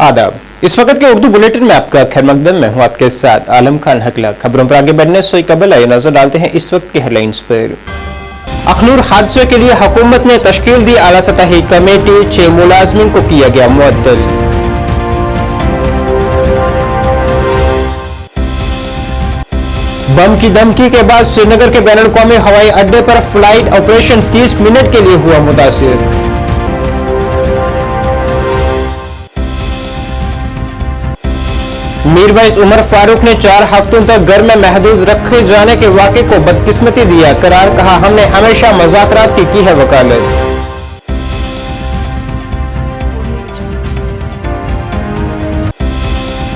आदाब। इस वक्त के उर्दू बुलेटिन में आपका खैर मकदम में हूँ आपके साथ आलम खान हकला। खबरों पर आगे बढ़ने से कबल आइए नजर डालते हैं इस वक्त की हेडलाइंस पर। अखनूर हादसे के लिए हुकूमत ने तश्कील दी आला सतही कमेटी, 6 मुलाजमीन को किया गया मुअत्तल। बम की धमकी के बाद श्रीनगर के बैनुल अक़वामी हवाई अड्डे पर फ्लाइट ऑपरेशन 30 मिनट के लिए हुआ मुतासिर। मीरवाइज उमर फारूक ने 4 हफ्तों तक घर में महदूद रखे जाने के वाक़े को बदकिस्मती दिया करार, कहा हमने हमेशा मुज़ाकरात की है वकालत।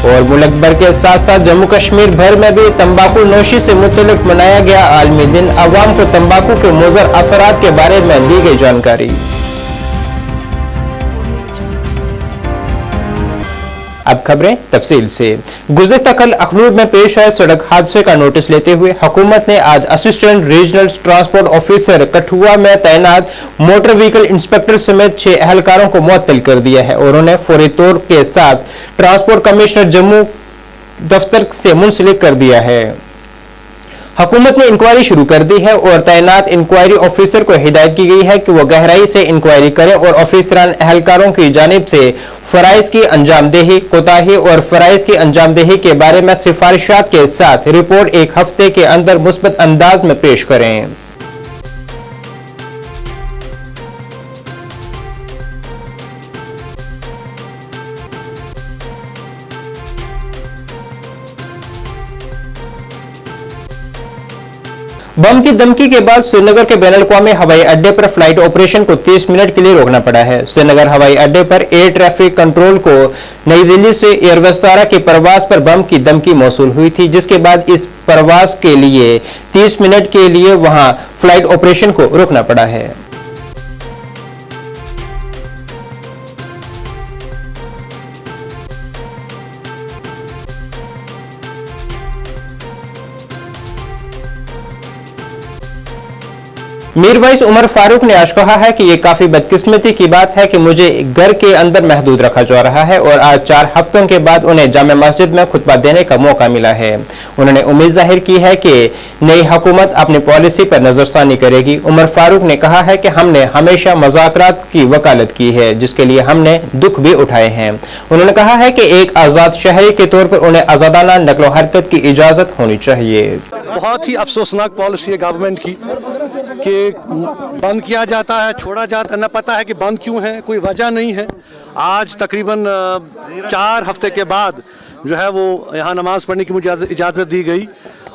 और मुल्क भर के साथ साथ जम्मू कश्मीर भर में भी तंबाकू नोशी से मुतल्लिक मनाया गया आलमी दिन। अवाम को तंबाकू के मुज़र असरात के बारे में दी गई जानकारी। अब खबरें तफसील से। गुज़िश्ता कल अखनूर में पेश आए सड़क हादसे का नोटिस लेते हुए हुकूमत ने आज assistant regional transport officer Kathua में तैनात मोटर व्हीकल इंस्पेक्टर समेत 6 अहलकारों को मुअत्तल कर दिया है और उन्हें फौरी तौर के साथ ट्रांसपोर्ट कमिश्नर जम्मू दफ्तर से मुंसलिक कर दिया है। हुकूमत ने इंक्वायरी शुरू कर दी है और तैनात इंक्वायरी ऑफिसर को हिदायत की गई है कि वह गहराई से इंक्वायरी करें और ऑफिसरान अहलकारों की जानिब से फराइज की अंजामदेही, कोताही और फराइज की अंजामदेही के बारे में सिफारिशात के साथ रिपोर्ट 1 हफ्ते के अंदर मुस्बत अंदाज में पेश करें। बम की धमकी के बाद श्रीनगर के बैनुल अक़वामी हवाई अड्डे पर फ्लाइट ऑपरेशन को 30 मिनट के लिए रोकना पड़ा है। श्रीनगर हवाई अड्डे पर एयर ट्रैफिक कंट्रोल को नई दिल्ली से एयर विस्तारा की परवाज पर बम की धमकी मौसूल हुई थी, जिसके बाद इस परवाज के लिए 30 मिनट के लिए वहां फ्लाइट ऑपरेशन को रोकना पड़ा है। मीरवाइज उमर फारूक ने आज कहा है कि यह काफी बदकिस्मती की बात है कि मुझे घर के अंदर महदूद रखा जा रहा है और आज 4 हफ्तों के बाद उन्हें जामे मस्जिद में खुतबा देने का मौका मिला है। उन्होंने उम्मीद जाहिर की है कि नई हुकूमत अपनी पॉलिसी पर नजरसानी करेगी। उमर फारूक ने कहा है कि हमने हमेशा मुज़ाकरात की वकालत की है, जिसके लिए हमने दुख भी उठाए हैं। उन्होंने कहा है कि एक आज़ाद शहरी के तौर पर उन्हें आज़ादाना नकलो हरकत की इजाज़त होनी चाहिए। बहुत ही अफसोसनाक पॉलिसी है गवर्नमेंट की कि बंद किया जाता है, छोड़ा जाता है, न पता है कि बंद क्यों है, कोई वजह नहीं है। आज तकरीबन 4 हफ्ते के बाद जो है वो यहाँ नमाज़ पढ़ने की मुझे इजाज़त दी गई।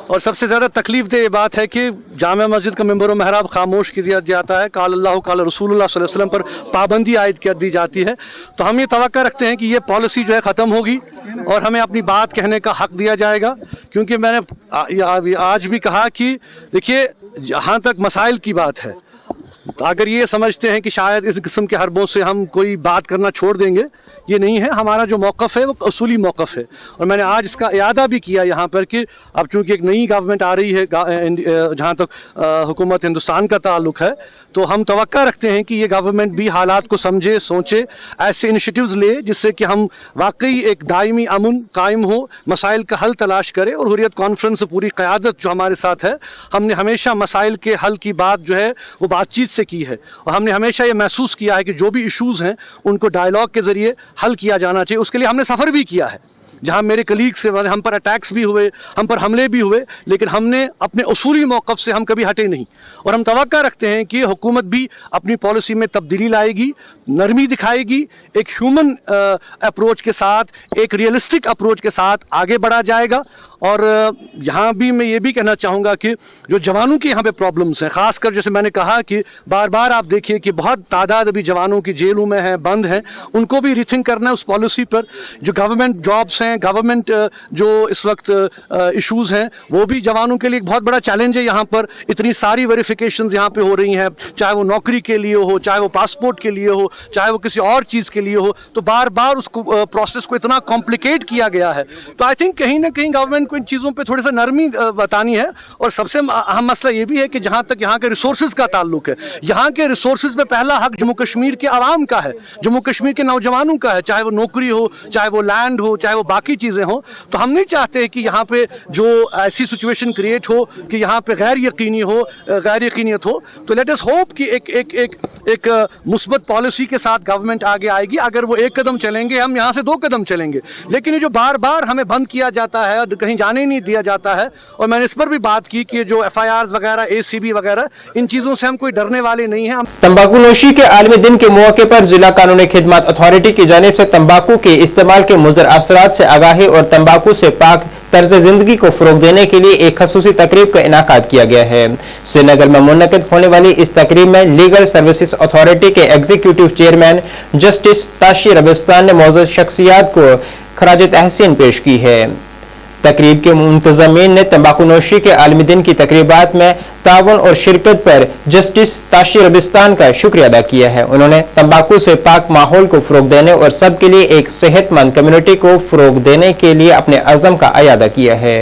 और सबसे ज़्यादा तकलीफ दे ये बात है कि जामा मस्जिद का मेंबर महराब खामोश कर दिया जाता है, काल अल्लाह काल रसूलुल्लाह सल्लल्लाहु अलैहि वसल्लम पर पाबंदी आयद कर दी जाती है। तो हम ये तवक्को रखते हैं कि ये पॉलिसी जो है ख़त्म होगी और हमें अपनी बात कहने का हक़ दिया जाएगा। क्योंकि मैंने आज भी कहा कि देखिए, जहाँ तक मसाइल की बात है, अगर ये समझते हैं कि शायद इस किस्म के हरबों से हम कोई बात करना छोड़ देंगे, ये नहीं है। हमारा जो मौक़िफ़ है वो उसूली मौक़िफ़ है और मैंने आज इसका इयादा भी किया यहाँ पर कि अब चूँकि एक नई गवर्नमेंट आ रही है, जहाँ तक हुकूमत हिंदुस्तान का ताल्लुक़ है, तो हम तवक्को रखते हैं कि ये गवर्नमेंट भी हालात को समझे, सोचे, ऐसे इनिशिएटिव्स ले जिससे कि हम वाकई एक दायमी अमन कायम हो, मसाइल का हल तलाश करें। और हुर्रियत कॉन्फ्रेंस पूरी क़यादत जो हमारे साथ है, हमने हमेशा मसाइल के हल की बात जो है वो बातचीत से की है और हमने हमेशा ये महसूस किया है कि जो भी इशूज़ हैं उनको डायलॉग के ज़रिए हल किया जाना चाहिए। उसके लिए हमने सफ़र भी किया है, जहाँ मेरे कलीग से हम पर अटैक्स भी हुए, हम पर हमले भी हुए, लेकिन हमने अपने उसूली मौक़िफ़ से हम कभी हटे नहीं। और हम तवक्को रखते हैं कि हुकूमत भी अपनी पॉलिसी में तब्दीली लाएगी, नरमी दिखाएगी, एक ह्यूमन अप्रोच के साथ, एक रियलिस्टिक अप्रोच के साथ आगे बढ़ा जाएगा। और यहाँ भी मैं ये भी कहना चाहूँगा कि जो जवानों की यहाँ पे प्रॉब्लम्स हैं, ख़ासकर जैसे मैंने कहा कि बार बार आप देखिए कि बहुत तादाद अभी जवानों की जेलों में हैं, बंद हैं, उनको भी रिथिंक करना है उस पॉलिसी पर। जो गवर्नमेंट जॉब्स हैं, गवर्नमेंट जो इस वक्त इशूज़ हैं, वो भी जवानों के लिए एक बहुत बड़ा चैलेंज है। यहाँ पर इतनी सारी वेरिफिकेशंस यहाँ पे हो रही हैं, चाहे वो नौकरी के लिए हो, चाहे वो पासपोर्ट के लिए हो, चाहे वो किसी और चीज़ के लिए हो, तो बार बार उसको प्रोसेस को इतना कॉम्प्लिकेट किया गया है। तो आई थिंक कहीं ना कहीं गवर्नमेंट इनको इन चीज़ों पे थोड़ी सा नरमी बतानी है। और सबसे अहम मसला ये भी है कि जहाँ तक यहाँ के रिसोर्सेज का ताल्लुक है, यहाँ के रिसोर्सेज में पहला हक जम्मू कश्मीर के आवाम का है, जम्मू कश्मीर के नौजवानों का है, चाहे वो नौकरी हो, चाहे वो लैंड हो, चाहे वो बाकी चीज़ें हों। तो हम नहीं चाहते कि यहाँ पे जो ऐसी सिचुएशन क्रिएट हो कि यहाँ पे गैर यकीनियत हो। तो लेट अस होप कि एक मुस्बत पॉलिसी के साथ गवर्नमेंट आगे आएगी। अगर वो एक कदम चलेंगे, हम यहाँ से 2 कदम चलेंगे। लेकिन ये जो बार बार हमें बंद किया जाता है, कहीं जाने नहीं दिया जाता है, और मैंने इस पर भी बात की कि जो FIRs वगैरह, ACB वगैरह, इन चीज़ों से हम कोई डरने वाले नहीं हैं। तंबाकूनोशी के आलमी दिन के मौके पर जिला कानूनी खिदमत अथॉरिटी की जानिब से तंबाकू के इस्तेमाल के मुज़र असरात से आगाही और तंबाकू से पाक तर्ज जिंदगी को फरोग देने के लिए एक खसूसी तकरीब का इनाकाद किया गया है। श्रीनगर में मुनक़िद होने वाली इस तकरीब में लीगल सर्विसेज अथॉरिटी के एग्जीक्यूटिव चेयरमैन जस्टिस ताशी रबिस्तान ने मौजूद शख्सियात को खराज तहसीन पेश की है। तकरीब के मुंतज़मीन ने तंबाकूनोशी के आलमी दिन की तकरीबात में तावन और शिरकत पर जस्टिस ताशी रबिस्तान का शुक्रिया अदा किया है। उन्होंने तंबाकू से पाक माहौल को फ़रोग देने और सबके लिए एक सेहतमंद कम्युनिटी को फ़रोग देने के लिए अपने अज़म का अयादा किया है।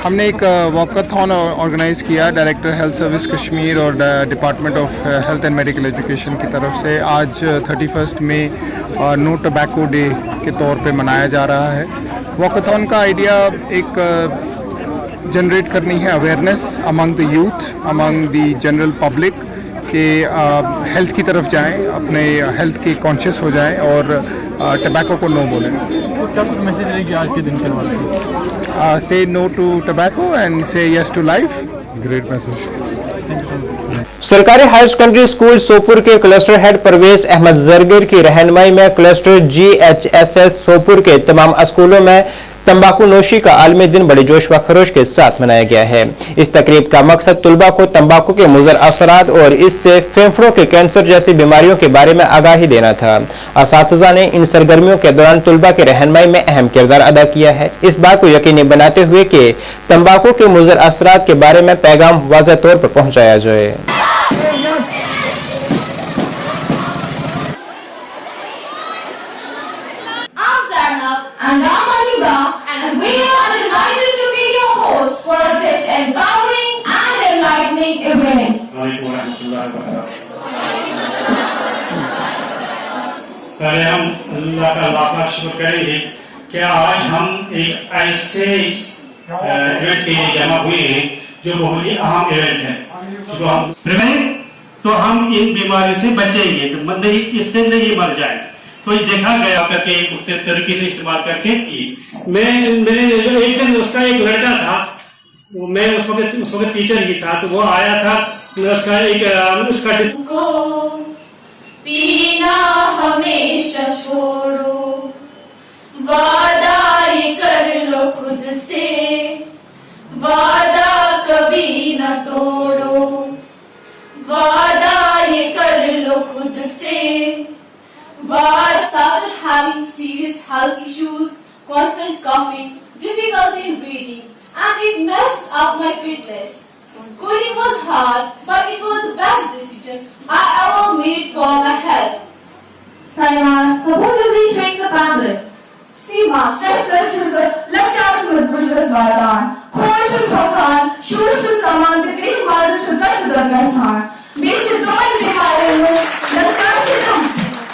हमने एक वॉकथॉन ऑर्गेनाइज़ किया डायरेक्टर हेल्थ सर्विस कश्मीर और department of health and medical education की तरफ से। आज 31 मई नो टोबैको डे के तौर पे मनाया जा रहा है। वॉकथॉन का आइडिया एक जनरेट करनी है awareness among the youth, among the general public के हेल्थ की तरफ जाएं, अपने हेल्थ के कॉन्शियस हो जाएं और टबैको को नो बोलें। तो क्या कुछ मैसेज रहेगी आज के दिन के बारे में? Say no to tobacco and say yes to life. Great message. सरकारी हायर सेकेंडरी स्कूल सोपुर के क्लस्टर हेड परवेज अहमद जरगर की रहनुमाई में क्लस्टर GHSS सोपुर के तमाम स्कूलों में तंबाकू नोशी का आलमी दिन बड़े जोश व खरोश के साथ मनाया गया है। इस तकरीब का मकसद तलबा को तंबाकू के मुज़र असरात और इससे फेफड़ों के कैंसर जैसी बीमारियों के बारे में आगाही देना था। असातिज़ा ने इन सरगर्मियों के दौरान तलबा की रहनुमाई में अहम किरदार अदा किया है, इस बात को यकीनी बनाते हुए कि तंबाकू के मुज़र असरात के बारे में पैगाम वाज़ेह तौर पर पहुँचाया जाए। And I'm Aliba, and we are delighted to be your host for this empowering and enlightening event. पहले हम अल्लाह का लाख शुक्र करेंगे कि आज हम एक ऐसे इवेंट के लिए जमा हुए हैं जो बहुत ही अहम इवेंट है। तो हम इन बीमारियों से बचेंगे, तो नहीं इससे नहीं मर जाएंगे। तो ये देखा गया करके मुख्तलिफ तरीके से इस्तेमाल करके मेरे एक दिन उसका एक लड़का था, मैं उस वक्त टीचर ही था, तो वो आया था, उसका पीना हमेशा छोड़ो, वादा ये कर लो खुद से, वादा कभी न तोड़ो, वादा ये कर लो खुद से। I started having serious health issues, constant coughing, difficulty in breathing, and it messed up my fitness. Quitting was hard, but it was the best decision I ever made for my health. Sayman, so what will we showing the pamphlet? See, Master, Sir, left arm with bushes baran, coin to Sakan, shoes to Saman, the great mother to cut to the Nathan. We should go and be higher, let's go.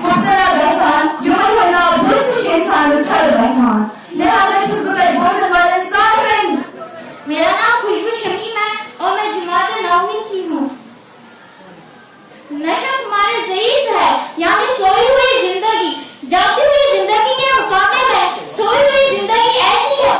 मुख्तला दफान युमन होना बुद्ध शेखान थल रहमान लिहाजा शुक्र बोलने वाले सारे। मेरा नाम खुशबू शमीम है और मैं जमात नौवीं की हूँ। नशा तुम्हारे ज़ईद है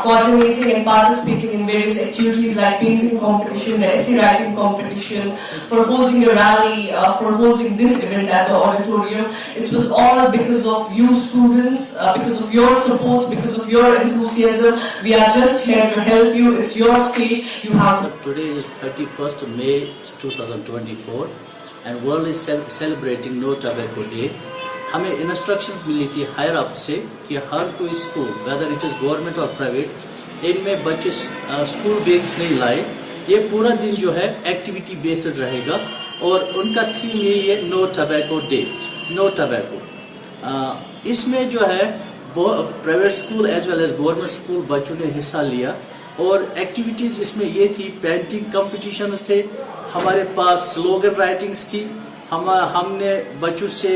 coordinating and participating in various activities like painting competition, the essay writing competition, for holding a rally, for holding this event at the auditorium. It was all because of you students, because of your support, because of your enthusiasm. We are just here to help you. It's your stage. You have to. Today is 31st May 2024 and world is celebrating No Tobacco Day. हमें instructions मिली थी higher up से कि हर कोई school whether it is government और private इनमें बच्चे school bags नहीं लाए. ये पूरा दिन जो है एक्टिविटी बेस्ड रहेगा और उनका थीम यही है no tobacco day, no tobacco. इसमें जो है private school as well as government school बच्चों ने हिस्सा लिया और एक्टिविटीज़ इसमें ये थी, पेंटिंग कंपटीशंस थे, हमारे पास स्लोगन राइटिंग्स थी, हमने बच्चों से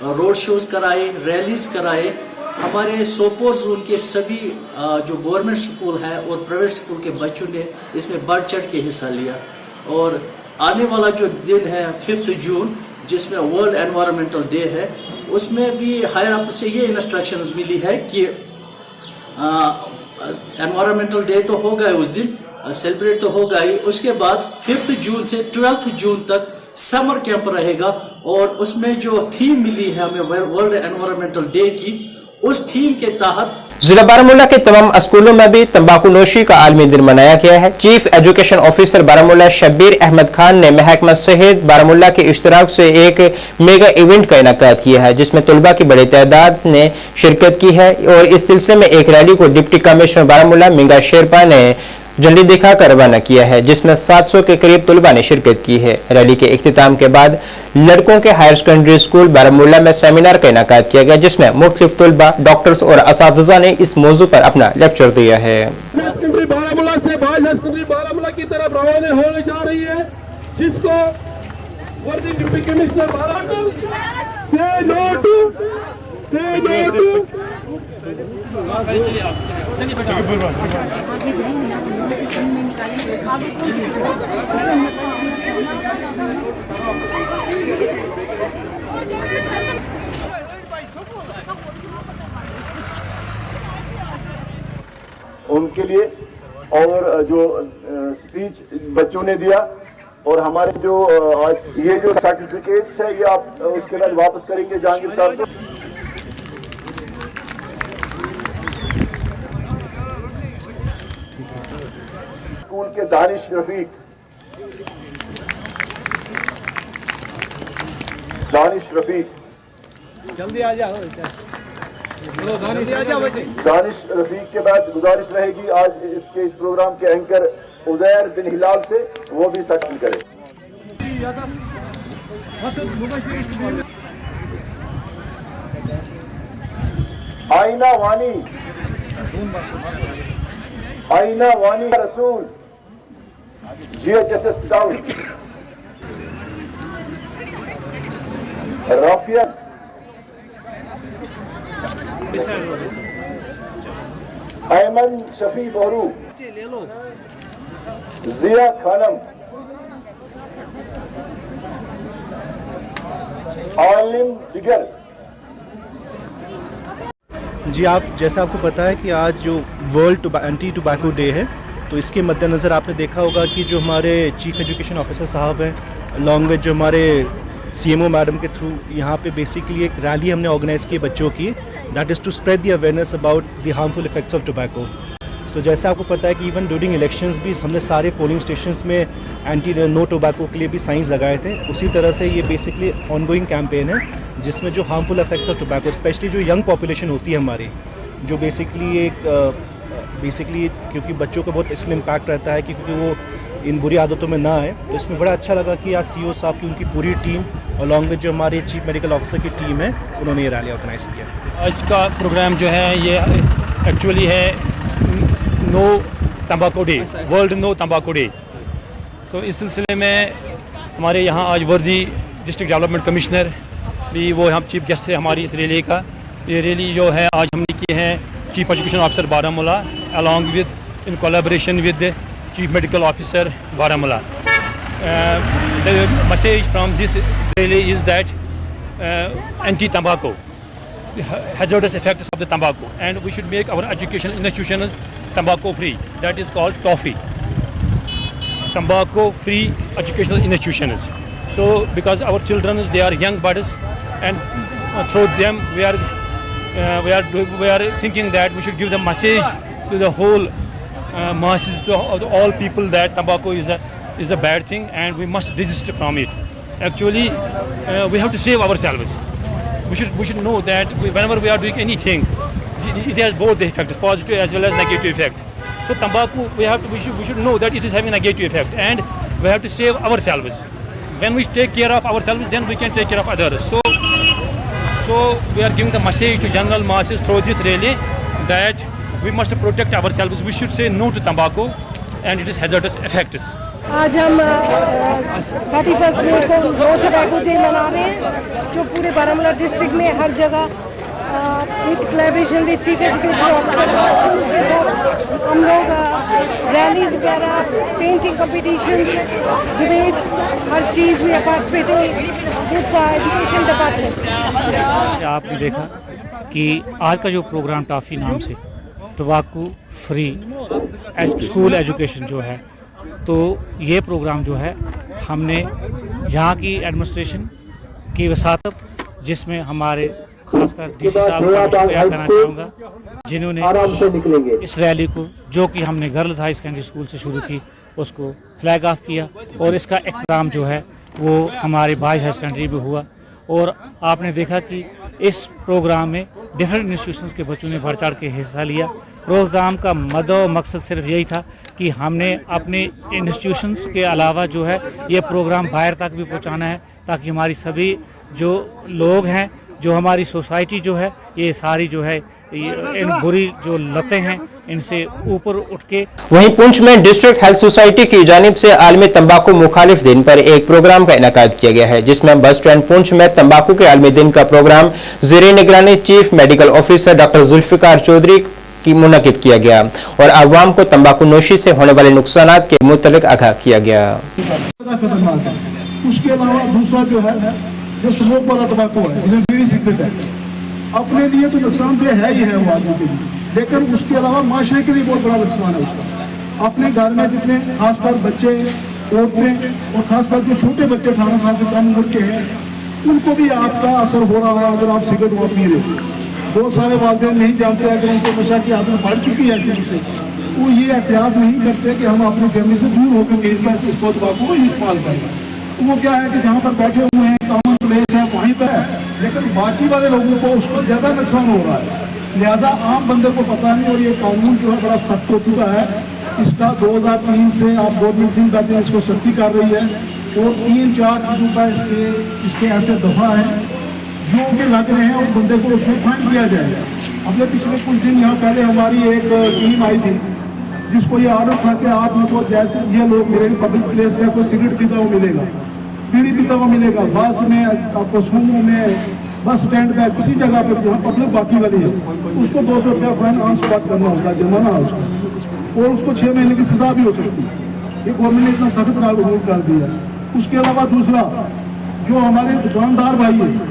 रोड शोज कराए, रैलीज कराए. हमारे सोपोर जोन के सभी जो गवर्नमेंट स्कूल है और प्राइवेट स्कूल के बच्चों ने इसमें बढ़ चढ़ के हिस्सा लिया. और आने वाला जो दिन है 5 जून जिसमें वर्ल्ड एनवायरमेंटल डे है, उसमें भी हायर अप से ये इंस्ट्रक्शंस मिली है कि एनवायरमेंटल डे तो होगा उस दिन, सेलिब्रेट तो होगा ही. उसके बाद 5 जून से 12 जून तक समर कैंप रहेगा और उसमें जो थीम मिली है हमें वर्ल्ड एनवायरमेंटल डे की, उस थीम के तहत जिला बारामूला के तमाम स्कूलों में भी तंबाकू नोशी का आलमी दिन मनाया गया है. Chief education officer Baramulla Shabbir Ahmad Khan ने महकमा सेहत बारामूला के इश्तराक से एक मेगा इवेंट का इनेकाद किया है जिसमें तलबा की बड़ी तादाद ने शिरकत की है और इस सिलसिले में एक रैली को डिप्टी कमिश्नर बारामूला मिंगा शेरपा ने झंडी दिखाकर रवाना किया है जिसमें 700 के करीब तलबा ने शिरकत की है. रैली के इख्तिताम के बाद लड़कों के हायर सेकेंडरी स्कूल बारामूला में सेमिनार का इनेकाद किया गया जिसमें मुख्तलिफ तलबा, डॉक्टर्स और असातिज़ा ने इस मौजू पर अपना लेक्चर दिया है. बारामूला से बारामूला की तरफ रवाना होने जा रही है जिसको वर्किंग डिप्टी कमिश्नर उनके लिए और जो स्पीच बच्चों ने दिया और हमारे जो आज ये जो सर्टिफिकेट्स है ये आप उसके बाद वापस करेंगे जहांगीर साहब को. स्कूल के दानिश रफीक, जल्दी आ जाओ. दानिश रफीक के बाद गुजारिश रहेगी आज इस प्रोग्राम के एंकर उजैर बिन हिलाल से वो भी सक्सेस करें. आईना वानी रसूल GHSS टाउन, राफिया अयमन शफी बोहरू, जिया खानम, आलिम जिगर. जी आप जैसा आपको पता है कि आज जो वर्ल्ड एंटी टोबैको डे है तो इसके मद्देनज़र आपने देखा होगा कि जो हमारे चीफ एजुकेशन ऑफिसर साहब हैं अलॉन्ग विद जो हमारे CMO मैडम के थ्रू यहाँ पे बेसिकली एक रैली हमने ऑर्गेनाइज़ की बच्चों की, that is to spread the awareness about the harmful effects of tobacco. तो जैसे आपको पता है कि इवन ड्यूरिंग इलेक्शंस भी हमने सारे पोलिंग स्टेशंस में एंटी नो टोबैको के लिए भी साइंस लगाए थे. उसी तरह से ये बेसिकली ऑनगोइंग कैंपेन है जिसमें जो harmful effects of tobacco specially जो यंग पॉपुलेशन होती है हमारी, जो बेसिकली क्योंकि बच्चों को बहुत इसमें इम्पैक्ट रहता है क्योंकि वो इन बुरी आदतों में ना आए. तो इसमें बड़ा अच्छा लगा कि आज CEO साहब की उनकी पूरी टीम अलॉन्ग विद जो हमारे चीफ मेडिकल ऑफिसर की टीम है उन्होंने ये रैली ऑर्गेनाइज़ किया. आज का प्रोग्राम जो है ये एक्चुअली है नो तंबाकू डे, वर्ल्ड नो तंबाकू डे. तो इस सिलसिले में हमारे यहाँ आज वर्दी डिस्ट्रिक्ट डेवलपमेंट कमिश्नर भी वो यहाँ चीफ गेस्ट है हमारी इस रैली का. ये रैली जो है आज हमने की है chief education officer Baramulla along with in collaboration with Chief Medical Officer Baramulla. The message from this rally is that anti-tobacco. hazardous effects of the tobacco, and we should make our educational institutions tobacco free. That is called TOFI, tobacco free educational institutions. So because our children, they are young buds, and through them we are thinking that we should give the message to the whole masses, to all people, that tobacco is a bad thing and we must desist from it. Actually, we have to save ourselves. We should know that whenever we are doing anything, it has both the effects, positive as well as negative effect. So tobacco, we should know that it is having a negative effect, and we have to save ourselves. When we take care of ourselves, then we can take care of others. So we are giving the message to general masses through this rally that we must protect ourselves. We should say no to tobacco and its hazardous effects. आज हम 31 मई को no tobacco day मना रहे हैं, जो पूरे Baramulla district में हर जगह with collaboration with chief education officer schools के साथ हम लोग रैलीज वगैरह, पेंटिंग कॉम्पिटिशन्स, डिबेट्स, हर चीज़ में पार्टिसिपेटिंग विद एजुकेशन डिपार्टमेंट। आपने देखा कि आज का जो प्रोग्राम टॉफ़ी नाम से टोबैको फ्री स्कूल एजुकेशन जो है, तो ये प्रोग्राम जो है हमने यहाँ की एडमिनिस्ट्रेशन की वसातत, जिसमें हमारे खासकर डीसी साहब का शुक्रिया करना चाहूँगा, जिन्होंने इस रैली को, जो कि हमने गर्ल्स हाई सेकेंडरी स्कूल से शुरू की, उसको फ्लैग ऑफ किया, और इसका इख्तिताम जो है वो हमारे बॉयज़ हाई सेकेंडरी में हुआ। और आपने देखा कि इस प्रोग्राम में डिफरेंट इंस्टीट्यूशंस के बच्चों ने बढ़ चढ़ के हिस्सा लिया। प्रोग्राम का मकसद सिर्फ यही था कि हमने अपने इंस्टीट्यूशंस के अलावा जो है ये प्रोग्राम बाहर तक भी पहुंचाना है, ताकि हमारी सभी जो लोग हैं, जो हमारी सोसाइटी जो है, ये सारी जो है इन बुरी जो लतें हैं, इनसे ऊपर उठ के। वहीं पुंछ में डिस्ट्रिक्ट हेल्थ सोसाइटी की जानिब से आलमी तंबाकू मुखालिफ दिन पर एक प्रोग्राम का इनेकाद किया गया है, जिसमें बस स्टैंड पुंछ में तंबाकू के आलमी दिन का प्रोग्राम ज़ेरे निगरानी chief medical officer doctor Zulfikar Chaudhary की मुनक़िद किया गया और अवाम को तंबाकू नोशी से होने वाले नुकसान के मुतल्लिक़ आगाह किया गया। उसके अलावा दूसरा जो है, जो स्मोक वाला तंबाकू है, जिसमें बीड़ी सिगरेट है, अपने लिए तो नुकसानदेह है ही है वो आदमी के लिए, लेकिन उसके अलावा माशरे के लिए बहुत बड़ा नुकसान है उसका। अपने घर में जितने खासकर बच्चे, औरतें और खासकर जो छोटे बच्चे 18 साल से कम उम्र के हैं, उनको भी आपका असर हो रहा है अगर आप सिगरेट वहाँ पी रहे। बहुत सारे वालिदैन नहीं जानते अगर उनको नशा की आदत बढ़ चुकी है शुरू से, वो ये एहतियात नहीं करते कि हम अपनी फैमिली से दूर होकर के इस पैसे इसको तंबाकू को इस्तेमाल करें। तो वो क्या है कि जहाँ पर बैठे हुए हैं, कॉमन प्लेस है, वहीं पर है, लेकिन बाकी वाले लोगों को उसको ज़्यादा नुकसान हो रहा है। लिहाजा आम बंदे को पता नहीं, और ये कानून जो है बड़ा सख्त हो चुका है। इसका 2003 से आप गवर्नमेंट दिन ब दिन इसको सख्ती कर रही है, और 3-4 चीज़ों का इसके ऐसे दफ़ा हैं जो कि लग रहे हैं, उस बंदे को उसमें फाइन किया जाएगा। अपने पिछले कुछ दिन यहाँ पहले हमारी एक टीम आई थी, जिसको ये आर्डर था कि आप इनको जैसे ये लोग मिलेंगे पब्लिक प्लेस में, आपको सिगरेट पीता हुआ मिलेगा, बीड़ी पीता हुआ मिलेगा, बस में, आपको सूमो में, बस स्टैंड पे, किसी जगह पर जहाँ पब्लिक बाकी वाली है, उसको 200 रुपया फाइन ऑन स्पॉट करना होता है, जुर्माना है उसको, और उसको 6 महीने की सजा भी हो सकती है। ये गवर्नमेंट ने इतना सख्त रूल कर दिया। उसके अलावा दूसरा, जो हमारे दुकानदार भाई हैं,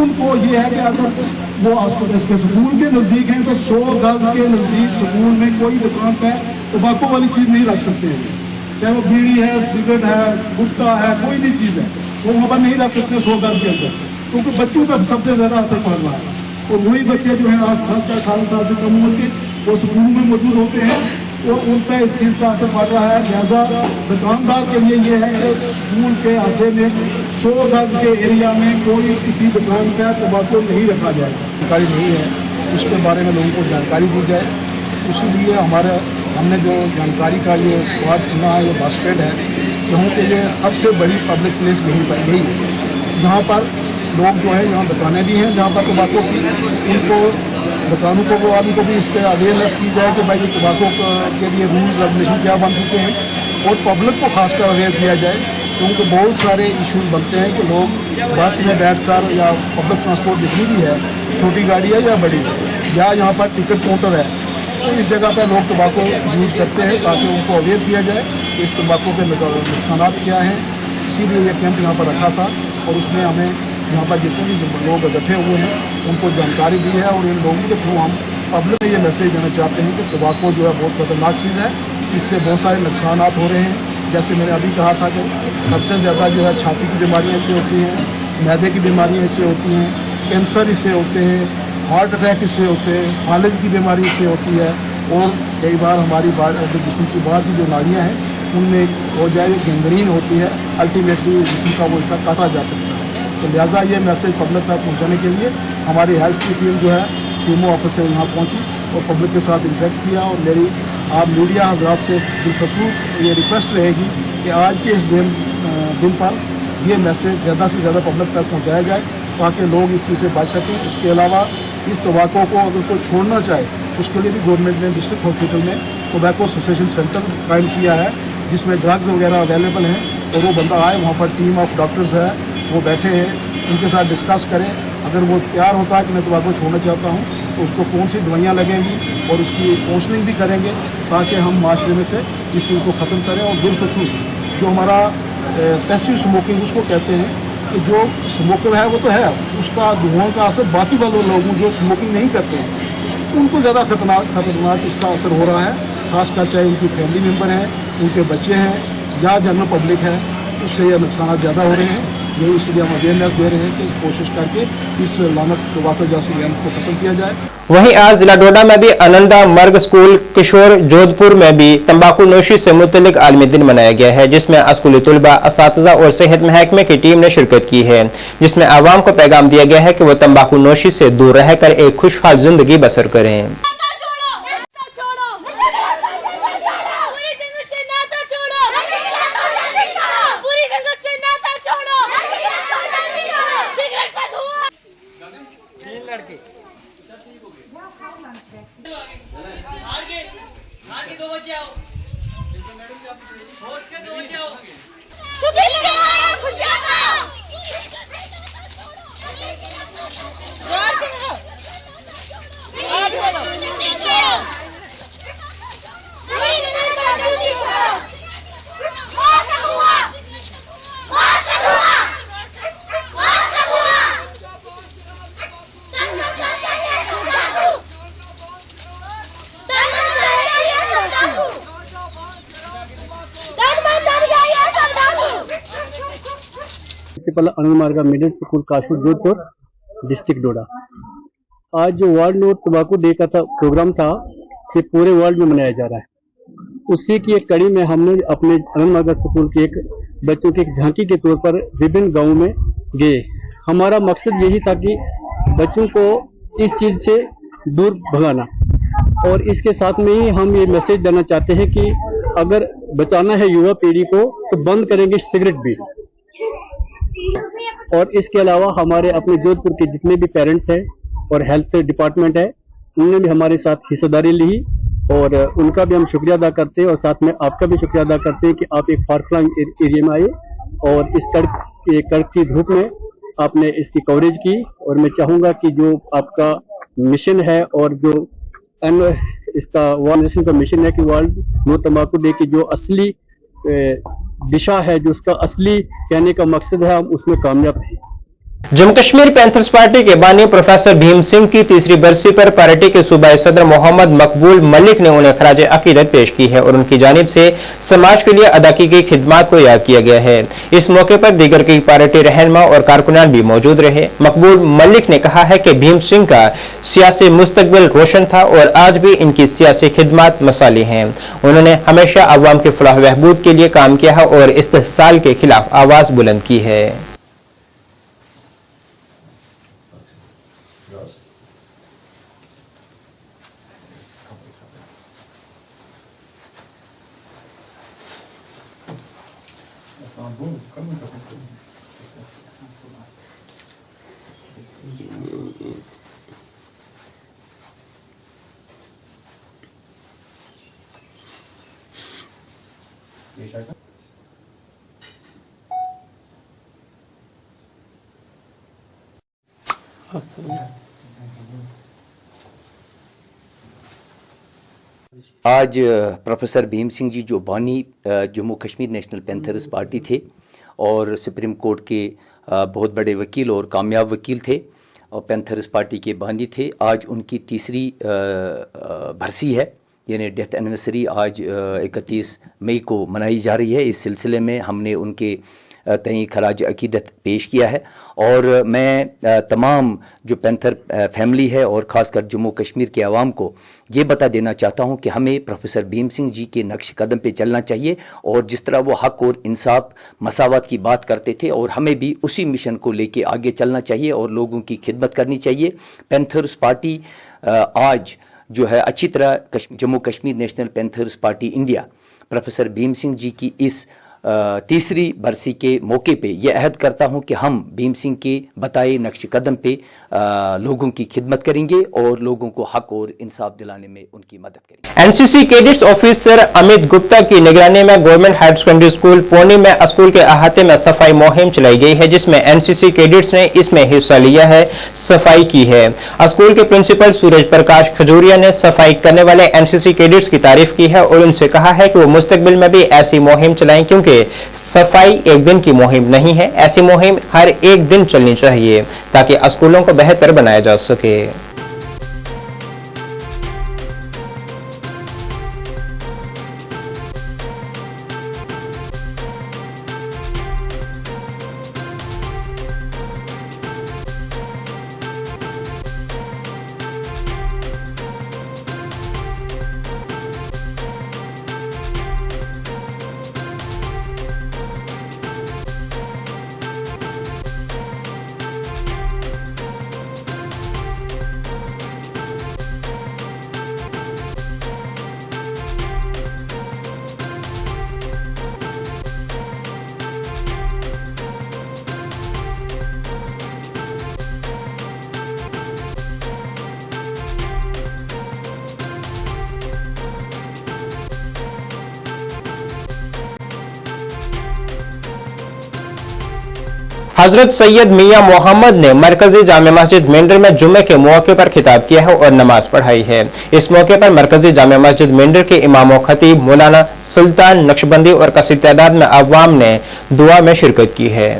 उनको ये है कि अगर वो इसके स्कूल के नज़दीक हैं, तो 100 गज के नज़दीक स्कूल में कोई दुकान पे तंबाकू वाली चीज़ नहीं रख सकते हैं, चाहे वो बीड़ी है, सिगरेट है, गुटखा है, कोई भी चीज़ है, वो वहाँ पर नहीं रख सकते 100 गज के अंदर, क्योंकि बच्चों पर सबसे ज़्यादा असर पड़ रहा है। और वही बच्चे जो है खासकर 18 साल से कम उम्र के, वो स्कूल में मौजूद होते हैं, और उन पर इस चीज़ का असर पड़ रहा है। लिहाजा दुकानदार के लिए ये है कि स्कूल के आगे में 100 गज के एरिया में कोई किसी दुकान का तंबाकू नहीं रखा जाए। जानकारी नहीं है, उसके बारे में लोगों को जानकारी दी जाए। इसीलिए हमने जो जानकारी का ये स्क्वाड चुना है, ये बस स्टैंड है, यहाँ पे ये सबसे बड़ी पब्लिक प्लेस यही है, जहाँ पर लोग जो है, यहाँ दुकानें भी हैं जहाँ पर तंबाकू की, उनको दुकानों को वो आदमी को भी इस पर अवेयरनेस की जाए कि भाई ये तंबाकू के लिए रूल्स रेगुलेशन क्या बन चुके हैं, और पब्लिक को खासकर अवेयर किया जाए, क्योंकि बहुत सारे इश्यूज बनते हैं कि लोग बस में बैठकर या पब्लिक ट्रांसपोर्ट जितनी भी है, छोटी गाड़ी है या बड़ी, या यहाँ पर टिकट काउंटर है, तो इस जगह पर लोग तंबाकू यूज़ करते हैं, ताकि उनको अवेयर किया जाए कि इस तंबाकू के नुकसान क्या हैं। इसीलिए ये कैंप यहाँ पर रखा था, और उसमें हमें यहाँ पर जितने भी लोग इकट्ठे हुए हैं उनको जानकारी दी है, और इन लोगों के थ्रू हम पब्लिक में ये मैसेज देना चाहते हैं कि तंबाकू जो है बहुत खतरनाक चीज़ है, इससे बहुत सारे नुकसान हो रहे हैं। जैसे मैंने अभी कहा था कि सबसे ज़्यादा जो है छाती की बीमारियाँ इससे होती हैं, मैदे की बीमारियाँ इससे होती हैं, कैंसर इससे होते हैं, हार्ट अटैक इससे होते हैं, फालिज की बीमारी इससे होती है, और कई बार हमारी जिस्म की बाहर की जो नाड़ियाँ हैं उनमें हो जाए गैंग्रीन होती है, अल्टीमेटली जिस्म का वो हिस्सा काटा जा सकता है। तो लिहाजा ये मैसेज पब्लिक तक पहुँचाने के लिए हमारी हेल्थ की टीम जो है CMO ऑफिस से यहाँ पहुँची और पब्लिक के साथ इंटरेक्ट किया। और मेरी आप मीडिया हजरात से बिलखसूस ये रिक्वेस्ट रहेगी कि आज के इस दिन पर ये मैसेज ज़्यादा से ज़्यादा पब्लिक तक पहुँचाया जाए ताकि लोग इस चीज़ से बच सकें। उसके अलावा इस तंबाकू को अगर कोई छोड़ना चाहे उसके लिए भी गवर्नमेंट ने डिस्ट्रिक्ट हॉस्पिटल में टोबैको सेसेशन सेंटर कायम किया है, जिसमें ड्रग्स वगैरह अवेलेबल हैं, और वो बंदा आए, वहाँ पर टीम ऑफ डॉक्टर्स है, वो बैठे हैं, उनके साथ डिस्कस करें। अगर वो तैयार होता है कि मैं तंबाकू छोड़ना चाहता हूँ तो उसको कौन सी दवाइयाँ लगेंगी और उसकी काउंसलिंग भी करेंगे ताकि हम माशरे में से इस चीज़ को ख़त्म करें। और बिलखसूस जो हमारा पैसिव स्मोकिंग उसको कहते हैं कि जो स्मोकर है वो तो है, उसका धुआं का असर बाकी वाले लोगों जो स्मोकिंग नहीं करते हैं उनको ज़्यादा खतरनाक इसका असर हो रहा है, खासकर चाहे उनकी फैमिली मेम्बर हैं, उनके बच्चे हैं या जनरल पब्लिक है, उससे ये नुकसान ज़्यादा हो रहे हैं। यही इसलिए हम अवेयरनेस दे रहे हैं कि कोशिश करके इस लानत तंबाकू जैसी लैंड को खत्म किया जाए। वहीं आज जिला डोडा में भी आनंदा मर्ग स्कूल किशोर जोधपुर में भी तंबाकू नोशी से मुतल्लिक आलमी दिन मनाया गया है, जिसमें स्कूली तलबा, असातिज़ा और सेहत महकमे की टीम ने शिरकत की है, जिसमें आवाम को पैगाम दिया गया है कि वो तंबाकू नोशी से दूर रहकर एक खुशहाल जिंदगी बसर करें। प्रिंसिपल आनंद मार्ग middle school cashew Jodhpur district डोडा। आज जो वर्ल्ड नो तंबाकू डे का प्रोग्राम था ये पूरे वर्ल्ड में मनाया जा रहा है। उसी की एक कड़ी में हमने अपने आनंद मार्ग स्कूल के एक बच्चों की एक झांकी के तौर पर विभिन्न गांवों में गए। हमारा मकसद यही था कि बच्चों को इस चीज़ से दूर भगाना, और इसके साथ में ही हम ये मैसेज देना चाहते हैं कि अगर बचाना है युवा पीढ़ी को तो बंद करेंगे सिगरेट भी। और इसके अलावा हमारे अपने जोधपुर के जितने भी पेरेंट्स हैं और हेल्थ डिपार्टमेंट है उन्होंने भी हमारे साथ हिस्सेदारी ली, और उनका भी हम शुक्रिया अदा करते हैं, और साथ में आपका भी शुक्रिया अदा करते हैं कि आप एक फार फ्लंग एरिया में आए और इस कड़क की धूप में आपने इसकी कवरेज की। और मैं चाहूँगा कि जो आपका मिशन है और जो इसका वर्ल्ड नेशन का मिशन है कि वर्ल्ड नो तंबाकू डे की जो असली दिशा है, जो उसका असली कहने का मकसद है, हम उसमें कामयाब हैं। जम्मू कश्मीर पैंथर्स पार्टी के बानी प्रोफेसर भीम सिंह की तीसरी बरसी पर पार्टी के सूबाई सदर मोहम्मद मकबूल मलिक ने उन्हें खराज अकीदत पेश की है और उनकी जानिब से समाज के लिए अदा की गई खिदमात को याद किया गया है। इस मौके पर दीगर की पार्टी रहनुमा और कारकुनान भी मौजूद रहे। मकबूल मलिक ने कहा है कि भीम सिंह का सियासी मुस्तकबिल रोशन था और आज भी इनकी सियासी खिदमात मसाली हैं। उन्होंने हमेशा अवाम के फलाह बहबूद के लिए काम किया है और इस्तेहसाल के खिलाफ आवाज बुलंद की है। आज प्रोफेसर भीम सिंह जी जो बानी Jammu Kashmir National Panthers party थे और सुप्रीम कोर्ट के बहुत बड़े वकील और कामयाब वकील थे और पैंथर्स पार्टी के बानी थे। आज उनकी तीसरी बरसी है, यानी डेथ एनिवर्सरी आज 31 मई को मनाई जा रही है। इस सिलसिले में हमने उनके तई खराज अकीदत पेश किया है और मैं तमाम जो पैंथर फैमिली है और ख़ासकर जम्मू कश्मीर के आवाम को ये बता देना चाहता हूँ कि हमें प्रोफेसर भीम सिंह जी के नक्श कदम पे चलना चाहिए और जिस तरह वो हक और इंसाफ मसावत की बात करते थे और हमें भी उसी मिशन को लेके आगे चलना चाहिए और लोगों की खिदमत करनी चाहिए। पैंथर्स पार्टी आज जो है अच्छी तरह Jammu Kashmir National Panthers Party India professor Bhim Singh ji की इस तीसरी बरसी के मौके पे यह अहद करता हूं कि हम भीम सिंह के बताए नक्श कदम पे लोगों की खिदमत करेंगे और लोगों को हक और इंसाफ दिलाने में उनकी मदद करेंगे। NCC cadets officer Amit Gupta की निगरानी में government higher secondary school Pune में स्कूल के अहाते में सफाई मुहिम चलाई गई है, जिसमें एनसीसी कैडेट्स ने इसमें हिस्सा लिया है, सफाई की है। स्कूल के प्रिंसिपल सूरज प्रकाश खजूरिया ने सफाई करने वाले एनसीसी कैडेट्स की तारीफ की है और उनसे कहा है कि वो मुस्तकबिल में भी ऐसी मुहिम चलाएं, क्योंकि सफाई एक दिन की मुहिम नहीं है। ऐसी मुहिम हर एक दिन चलनी चाहिए ताकि स्कूलों को बेहतर बनाया जा सके। हजरत सैयद मियां मोहम्मद ने मरकजी जामे मस्जिद मेंढर में जुम्मे के मौके पर खिताब किया है और नमाज पढ़ाई है। इस मौके पर मरकजी जामे मस्जिद मेंढर के इमाम और खतीब मौलाना सुल्तान नक्शबंदी और कसीर तादाद में अवाम ने दुआ में शिरकत की है।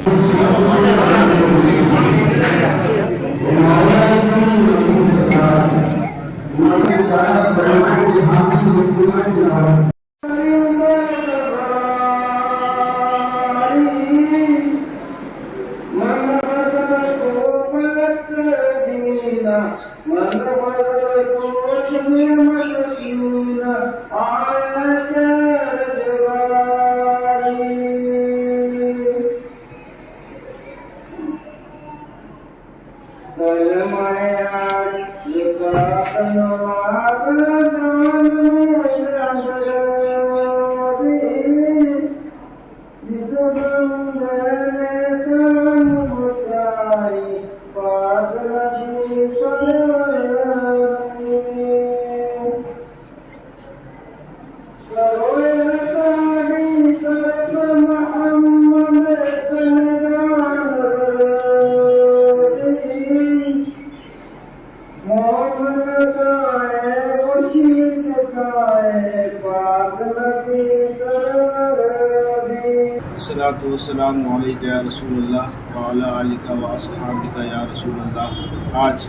आज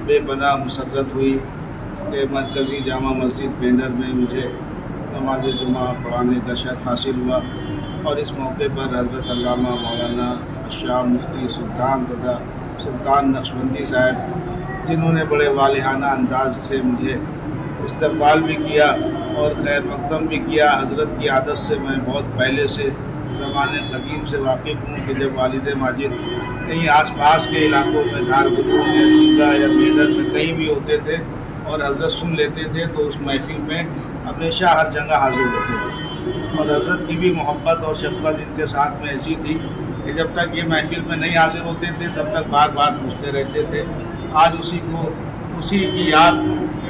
बेपनाह मुसर्रत हुई कि मरकज़ी जामा मस्जिद मेंढर में मुझे नमाज जुमा पढ़ाने का शर्फ हासिल हुआ और इस मौके पर हज़रत अल्लामा मौलाना शाह मुफ्ती सुल्तान नक्शबंदी साहब, जिन्होंने बड़े वालिहाना अंदाज से मुझे इस्तकबाल भी किया और खैर मकदम भी किया। हज़रत की आदत से मैं बहुत पहले से ज़माने कदीम से वाकिफ़ हूँ कि जब वालिद माजिद कहीं आसपास के इलाकों में धारगुरू या सुंदा या मेंढर में कहीं भी होते थे और हज़रत सुन लेते थे तो उस महफिल में हमेशा हर जगह हाजिर होते थे। और हज़रत की भी मोहब्बत और शफ़क़त इनके साथ में ऐसी थी कि जब तक ये महफिल में नहीं हाजिर होते थे तब तक बार बार पूछते रहते थे। आज उसी की याद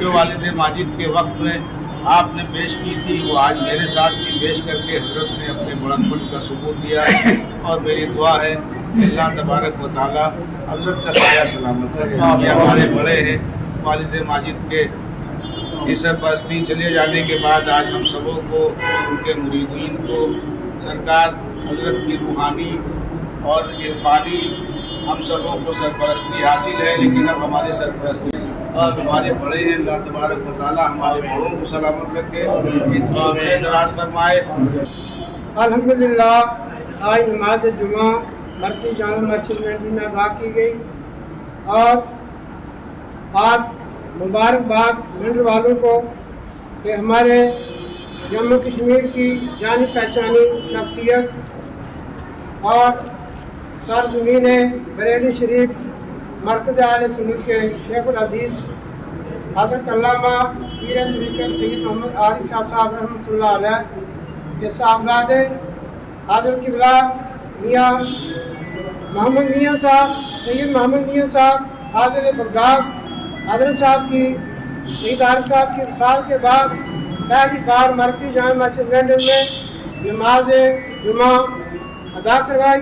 जो वालिद माजिद के वक्त में आपने पेश की थी वो आज मेरे साथ भी पेश करके हज़रत ने अपने बड़प्पन का सबूत दिया है और मेरी दुआ है कि अल्लाह तबारक व तआला हज़रत का साया सलामत करे। ये हमारे बड़े हैं, वालिद माजिद के इस सरपरस्ती चले जाने के बाद आज हम सबों को, उनके मुरीदीन को सरकार हज़रत की रूहानी और इरफानी हम सबों को सरपरस्ती हासिल है, लेकिन अब हमारे सरपरस्ती हमारे बड़े हैं। अल्लाह तबारक व तआला हमारे बड़ों को सलामत रखे, इनको अपने दराज फरमाए। अल्हम्दुलिल्लाह आज नमाज जुमा मरकज़ी जामा मस्जिद में अदा की गई और आज मुबारकबाद मिलने वालों को कि हमारे जम्मू कश्मीर की जानी पहचानी शख्सियत और सरज़मीन बरेली शरीफ मरकज़ आले सुन्नत के शेखुल हदीस हज़रत अल्लामा पीर तरीक़त सैयद मोहम्मद आरिफ शाह साहब रहमतुल्लाह अलैह के साहबजादे हज़रत क़िबला मियाँ मोहम्मद मियाँ साहब सैयद मोहम्मद मियाँ साहब हाज़िर बगदाद हज़रत साहब की शहीद आरिफ साहब की विसाल के बाद पहली बार मरकज़ी जामा मस्जिद लंदन में नमाज जुमा अदा करवाई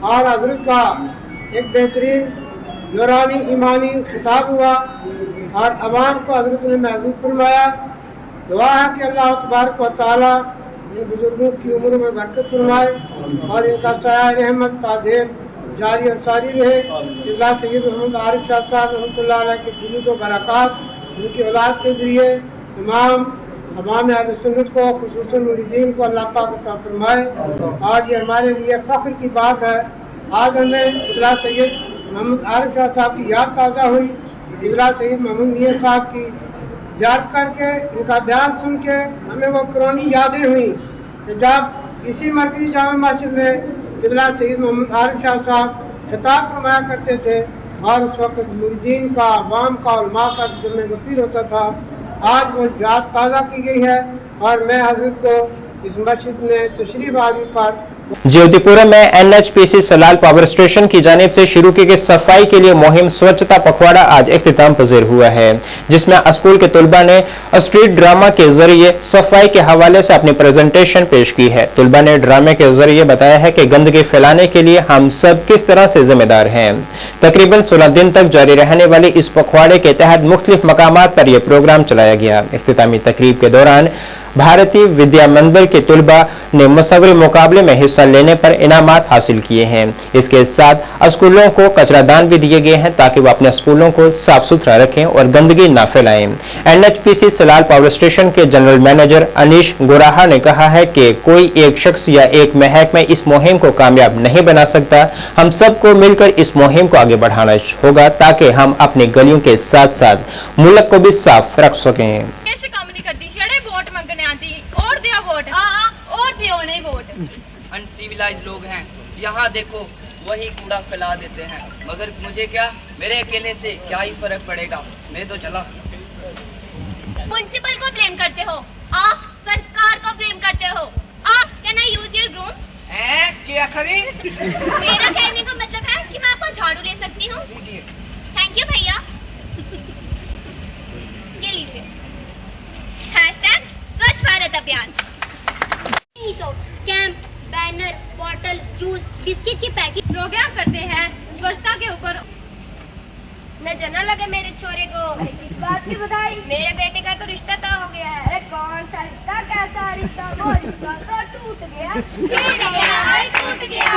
और हज़रत का एक बेहतरीन नूरानी ईमानी खिताब हुआ और अवाम को हज़रत ने महसूस फरमाया। दुआ है कि अल्लाह तबारक व तआला इन बुजुर्गों की उम्र में बरकत फरमाए और इनका साया रहमत तादेर जारी और सारी रहे। क़िबला सैयद मोहम्मद आरिफ शाह साहब रहमतुल्लाह अलैह के जुलूद व बरक़ात उनकी औलाद के ज़रिए तमाम अवाम अहले सुन्नत को खुसूसन मुरीदीन को अल्लाह पाक अता फरमाए। और ये हमारे लिए फ़ख्र की बात है, आज हमें क़िबला सैयद मोहम्मद आरिफ शाह साहब की याद ताज़ा हुई। क़िबला सैयद मोहम्मद मियाँ साहब की याद करके इनका बयान सुन के हमें वो पुरानी यादें हुई कि जब इसी मरकज़ी जामा मस्जिद में क़िबला सैयद मोहम्मद आरिफ शाह साहब खिताब फरमाया करते थे और उस वक्त मुरीदीन का अवाम का उलमा का जिम्मे गफीर होता था। आज वो याद ताज़ा की गई है और मैं हज़रत को इस मस्जिद में तशरीफ आने पर ज्योतिपुरा में एनएचपीसी सलाल पावर स्टेशन की जानिब से शुरू की गई सफाई के लिए मुहिम स्वच्छता पखवाड़ा आज इख्तिताम पजीर हुआ है, जिसमें स्कूल के तलबा ने स्ट्रीट ड्रामा के जरिए सफाई के हवाले से अपनी प्रेजेंटेशन पेश की है। तलबा ने ड्रामे के जरिए बताया है कि गंदगी फैलाने के लिए हम सब किस तरह से जिम्मेदार हैं। तकरीबन 16 दिन तक जारी रहने वाले इस पखवाड़े के तहत मुख्तलिफ मकामात पर यह प्रोग्राम चलाया गया। इख्तितामी तकरीब के दौरान भारतीय विद्या मंदिर के तलबा ने मुसव्वरी मुकाबले में हिस्सा लेने पर इनामात हासिल किए हैं। इसके साथ स्कूलों को कचरादान भी दिए गए हैं ताकि वो अपने स्कूलों को साफ सुथरा रखें और गंदगी न फैलाएं। एनएचपीसी सलाल पावर स्टेशन के जनरल मैनेजर अनीश गोराहा ने कहा है कि कोई एक शख्स या एक महकमा इस मुहिम को कामयाब नहीं बना सकता। हम सबको मिलकर इस मुहिम को आगे बढ़ाना होगा ताकि हम अपनी गलियों के साथ साथ मुल्क को भी साफ रख सकें। अनसिविलाइज्ड लोग हैं, यहाँ देखो वही कूड़ा फैला देते हैं, मगर मुझे क्या, मेरे अकेले से क्या ही फर्क पड़ेगा, मैं तो चला। प्रिंसिपल को ब्लेम करते हो, आप सरकार को ब्लेम करते हो। आप can I use your room? क्या खरी? मेरा कहने का मतलब है कि मैं आपका झाड़ू ले सकती हूँ। थैंक यू भैया। ये लीजिए #स्वच्छ भारत अभियान। नहीं तो camp, banner, bottle, juice, biscuit की पैकेट प्रोग्राम करते हैं स्वच्छता के ऊपर। नजर न लगे मेरे छोरे को। इस बात की बधाई, मेरे बेटे का तो रिश्ता तय हो गया है। अरे कौन सा रिश्ता, कैसा रिश्ता? वो रिश्ता तो टूट गया, टूट गया।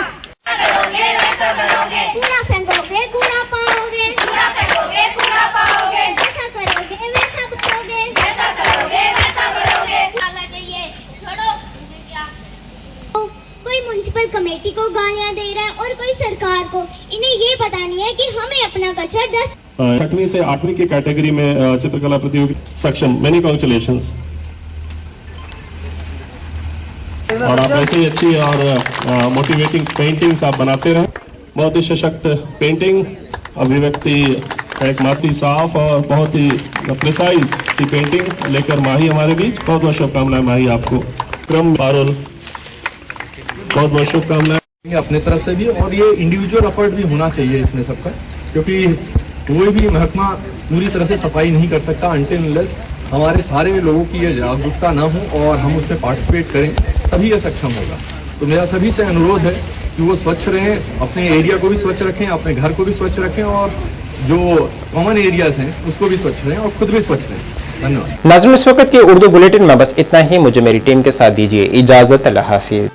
करोगे वैसा करोगे, कूड़ा फेंकोगे कूड़ा पाओगे, कूड़ा फेंकोगे कूड़ा पाओगे, जैसा करोगे वैसा बचोगे, जैसा करोगे वैसा बचोगे। साला चाहिए छोड़ो, कोई म्युनिसिपल कमेटी को गालियां दे रहा है और कोई सरकार को। इन्हें ये पता नहीं है कि हमें अपना कचरा डस्ट। 6वीं से 8वीं की कैटेगरी में चित्रकला प्रतियोगिता सक्षम, मेनी कांग्रेचुलेशंस। और आप ऐसे ही अच्छी और मोटिवेटिंग पेंटिंग्स आप बनाते रहें। बहुत ही सशक्त पेंटिंग, अभिव्यक्ति का एक मात्री साफ और बहुत ही प्रिसाइज सी पेंटिंग लेकर माही हमारे बीच। बहुत बहुत शुभकामनाएं माही आपको। क्रम पारुल, बहुत बहुत शुभकामनाएं अपने तरफ से भी, और ये इंडिविजुअल एफर्ट भी होना चाहिए इसमें सबका, क्योंकि कोई भी महकमा पूरी तरह से सफाई नहीं कर सकता अनटिल अनलेस हमारे सारे लोगों की ये जागरूकता ना हो और हम उसमें पार्टिसिपेट करें, तभी ये सक्षम होगा। तो मेरा सभी से अनुरोध है कि वो स्वच्छ रहें, अपने एरिया को भी स्वच्छ रखें, अपने घर को भी स्वच्छ रखें और जो कॉमन एरियाज हैं उसको भी स्वच्छ रहें और खुद भी स्वच्छ रहें। धन्यवाद। नाज़रीन, इस वक्त के उर्दू बुलेटिन में बस इतना ही। मुझे मेरी टीम के साथ दीजिए इजाजत। अल्लाह हाफिज।